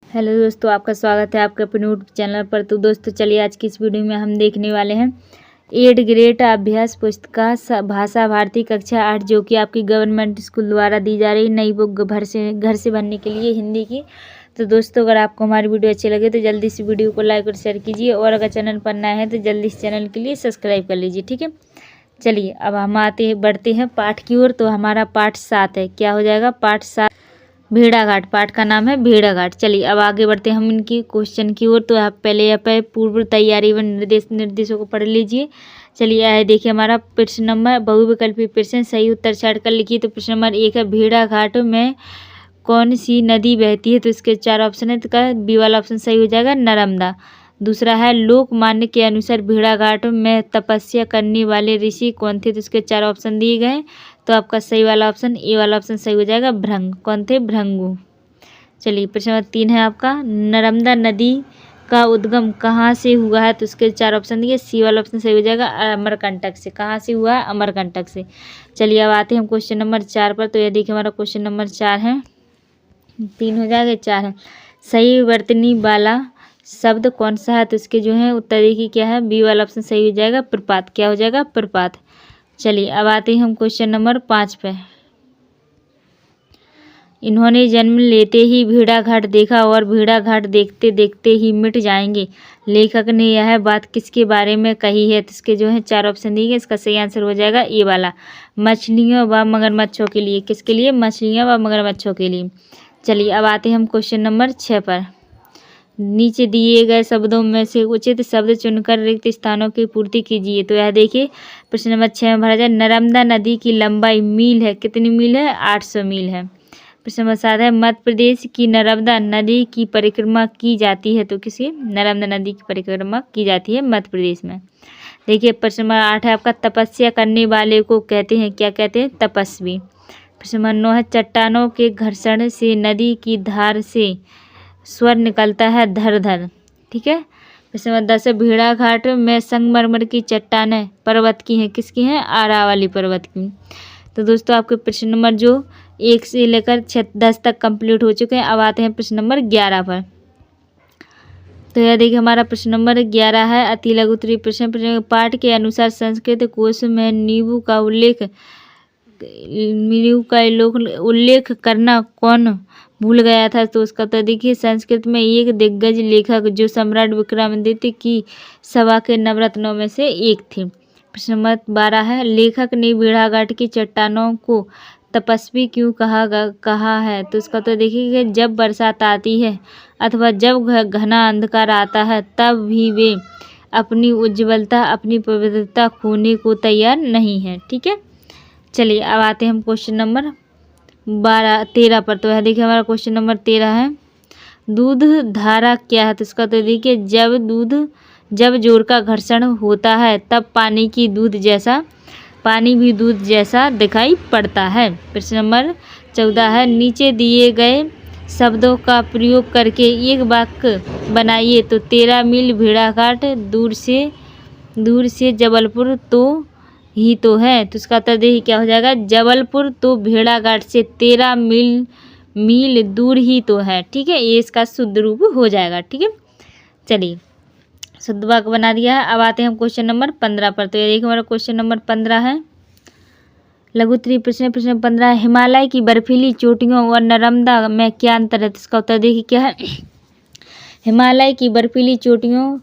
Hello दोस्तों, आपका स्वागत है आपके अपने यूट्यूब चैनल पर। तो दोस्तों चलिए आज की इस वीडियो में हम देखने वाले हैं 8 ग्रेड अभ्यास पुस्तिका भाषा भारती कक्षा 8, जो कि आपकी गवर्नमेंट स्कूल द्वारा दी जा रही नई बुक घर से भरने के लिए हिंदी की। तो दोस्तों अगर आपको हमारी वीडियो अच्छी लगे तो जल्दी से वीडियो को लाइक और शेयर कीजिए, और अगर चैनल पर नया है तो जल्दी से चैनल के लिए सब्सक्राइब कर लीजिए। ठीक है, चलिए अब हम बढ़ते हैं पाठ की ओर। तो हमारा पाठ 7 है, क्या हो जाएगा? पाठ 7 भेड़ाघाट। पाठ का नाम है भेड़ाघाट। चलिए अब आगे बढ़ते हैं हम इनकी क्वेश्चन की ओर। तो आप पहले यहाँ पर पूर्व तैयारी व निर्देशों को पढ़ लीजिए। चलिए आए देखिए हमारा प्रश्न नंबर बहुविकल्पी प्रश्न, सही उत्तर छाट कर लिखिए। तो प्रश्न नंबर 1 है, भेड़ाघाट में कौन सी नदी बहती है? तो इसके 4 ऑप्शन है, तो का बी वाला ऑप्शन सही हो जाएगा, नर्मदा। दूसरा है, लोकमान्य के अनुसार भेड़ाघाट में तपस्या करने वाले ऋषि कौन थे? तो इसके 4 ऑप्शन दिए गए, तो आपका सही वाला ऑप्शन ए वाला ऑप्शन सही हो जाएगा, भृंग। कौन थे? भृंगु। चलिए प्रश्न नंबर 3 है आपका, नर्मदा नदी का उद्गम कहाँ से हुआ है? तो इसके 4 ऑप्शन दिए, सी वाला ऑप्शन सही हो जाएगा, अमरकंटक से। कहाँ से हुआ है? अमरकंटक से। चलिए अब आते हैं हम क्वेश्चन नंबर 4 पर। तो यह देखिए हमारा क्वेश्चन नंबर 4 है, 3 हो जाएगा, 4 है। सही वर्तनी वाला शब्द कौन सा है? तो इसके जो है उत्तर देखिए क्या है, बी वाला ऑप्शन सही हो जाएगा, प्रपात। क्या हो जाएगा? प्रपात। चलिए अब आते हैं हम क्वेश्चन नंबर 5 पे। इन्होंने जन्म लेते ही भेड़ाघाट देखा और भेड़ाघाट देखते देखते ही मिट जाएंगे। लेखक ने यह बात किसके बारे में कही है? तो इसके जो है 4 ऑप्शन दिए गए, इसका सही आंसर हो जाएगा ए वाला, मछलियों व मगरमच्छों के लिए। किसके लिए? मछलियों व मगरमच्छों के लिए। चलिए अब आते हैं हम क्वेश्चन नंबर 6 पर। नीचे दिए गए शब्दों में से उचित शब्द चुनकर रिक्त स्थानों की पूर्ति कीजिए। तो यह देखिए प्रश्न नंबर 6 में भरा जाए, नर्मदा नदी की लंबाई मील है। कितनी मील है? 800 मील है। प्रश्न नंबर 7 है, मध्य प्रदेश की नर्मदा नदी की परिक्रमा की जाती है। तो किसी नर्मदा नदी की परिक्रमा की जाती है मध्य प्रदेश में। देखिए प्रश्न नंबर 8 है आपका, तपस्या करने वाले को कहते हैं, क्या कहते हैं? तपस्वी। प्रश्न नंबर 9 है, चट्टानों के घर्षण से नदी की धार से स्वर निकलता है, धर धर। ठीक है। प्रश्न नंबर 10 है, भेड़ाघाट में संगमरमर की चट्टानें पर्वत की हैं। किसकी हैं? अरावली पर्वत की। तो दोस्तों आपके प्रश्न नंबर जो 1 से लेकर 10 तक कंप्लीट हो चुके हैं। अब आते हैं प्रश्न नंबर 11 पर। तो यह देखिए हमारा प्रश्न नंबर 11 है, अति लघु उत्तरीय प्रश्न। पाठ के अनुसार संस्कृत कोश में नींबू का उल्लेख करना कौन भूल गया था? तो उसका तो देखिए, संस्कृत में एक दिग्गज लेखक जो सम्राट विक्रमादित्य की सभा के नवरत्नों में से एक थे। प्रश्न नंबर 12 है, लेखक ने भेड़ाघाट की चट्टानों को तपस्वी क्यों कहा है? तो उसका तो देखिए, जब बरसात आती है अथवा जब घना अंधकार आता है तब भी वे अपनी उज्ज्वलता, अपनी पवित्रता खोने को तैयार नहीं है। ठीक है। चलिए अब आते हैं हम क्वेश्चन नंबर 13 पर। तो यह देखिए हमारा क्वेश्चन नंबर 13 है, दूध धारा क्या है? तो इसका तो देखिए, जब जोर का घर्षण होता है तब पानी भी दूध जैसा दिखाई पड़ता है। प्रश्न नंबर 14 है, नीचे दिए गए शब्दों का प्रयोग करके एक वाक्य बनाइए। तो 13 मील भेड़ाघाट दूर से जबलपुर तो ही तो है। तो इसका उत्तर देखिए क्या हो जाएगा, जबलपुर तो भेड़ाघाट से 13 मील दूर ही तो है। ठीक है, ये इसका शुद्ध रूप हो जाएगा। ठीक है, चलिए शुद्ध वाक्य बना दिया है। अब आते हैं हम क्वेश्चन नंबर 15 पर। तो ये देखिए हमारा क्वेश्चन नंबर 15 है, लघु उत्तरीय प्रश्न। प्रश्न 15 है, हिमालय की बर्फीली चोटियों और नर्मदा में क्या अंतर है? तो इसका उत्तर देखिए क्या है, हिमालय की बर्फीली चोटियाँ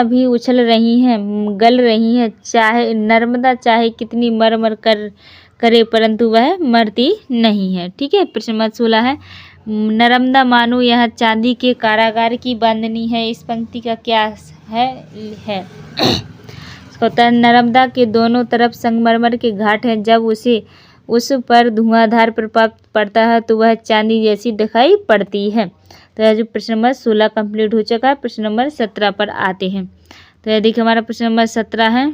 भी उछल रही हैं, गल रही हैं, चाहे नर्मदा चाहे कितनी मर करे परंतु वह मरती नहीं है। ठीक है। प्रश्न नंबर 16 है, नर्मदा मानो यह चांदी के कारागार की बांधनी है। इस पंक्ति का क्या है? इसका उत्तर, नर्मदा के दोनों तरफ संगमरमर के घाट हैं, जब उस पर धुआंधार प्रभाव पड़ता है तो वह चांदी जैसी दिखाई पड़ती है। तो यह जो प्रश्न नंबर 16 कंप्लीट हो चुका है। प्रश्न नंबर 17 पर आते हैं। तो यह देखिए हमारा प्रश्न नंबर 17 है,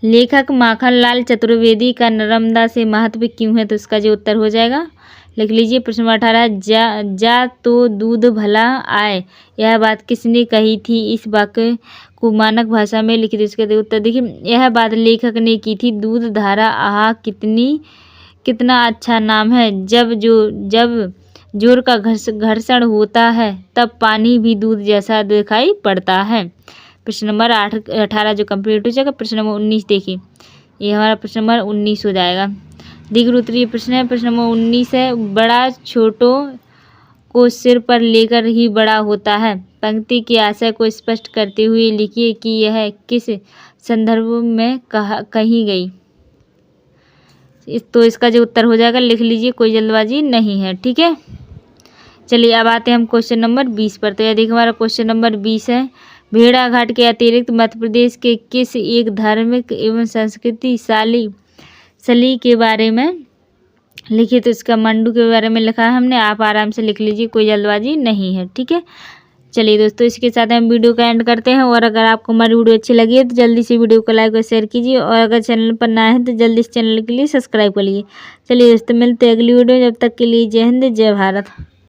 लेखक माखनलाल चतुर्वेदी का नर्मदा से महत्व क्यों है? तो इसका जो उत्तर हो जाएगा लिख लीजिए। प्रश्न नंबर 18, जा तो दूध भला आए, यह बात किसने कही थी? इस वाक्य को मानक भाषा में लिखिए। तो इसका उत्तर देखिए, यह बात लेखक ने की थी, दूध धारा, आहा कितना अच्छा नाम है। जब जोर का घर्षण होता है तब पानी भी दूध जैसा दिखाई पड़ता है। प्रश्न नंबर 18 जो कंप्लीट हो जाएगा। प्रश्न नंबर 19 देखिए, ये हमारा प्रश्न नंबर 19 हो जाएगा। दीर्घ उत्तरीय प्रश्न है। प्रश्न नंबर 19 है, बड़ा छोटों को सिर पर लेकर ही बड़ा होता है। पंक्ति के आशय को स्पष्ट करते हुए लिखिए कि यह किस संदर्भ में कही गई। तो इसका जो उत्तर हो जाएगा लिख लीजिए, कोई जल्दबाजी नहीं है, ठीक है। चलिए अब आते हैं हम क्वेश्चन नंबर 20 पर। तो यह देखिए हमारा क्वेश्चन नंबर 20 है, भेड़ाघाट के अतिरिक्त मध्य प्रदेश के किस एक धार्मिक एवं संस्कृतिशाली के बारे में लिखिए। तो इसका मंडू के बारे में लिखा है हमने, आप आराम से लिख लीजिए, कोई जल्दबाजी नहीं है, ठीक है। चलिए दोस्तों, इसके साथ हम वीडियो का एंड करते हैं। और अगर आपको हमारी वीडियो अच्छी लगी है तो जल्दी से वीडियो को लाइक और शेयर कीजिए, और अगर चैनल पर नया है तो जल्दी इस चैनल के लिए सब्सक्राइब कर लीजिए। चलिए दोस्तों, मिलते हैं अगली वीडियो, जब तक के लिए जय हिंद जय भारत।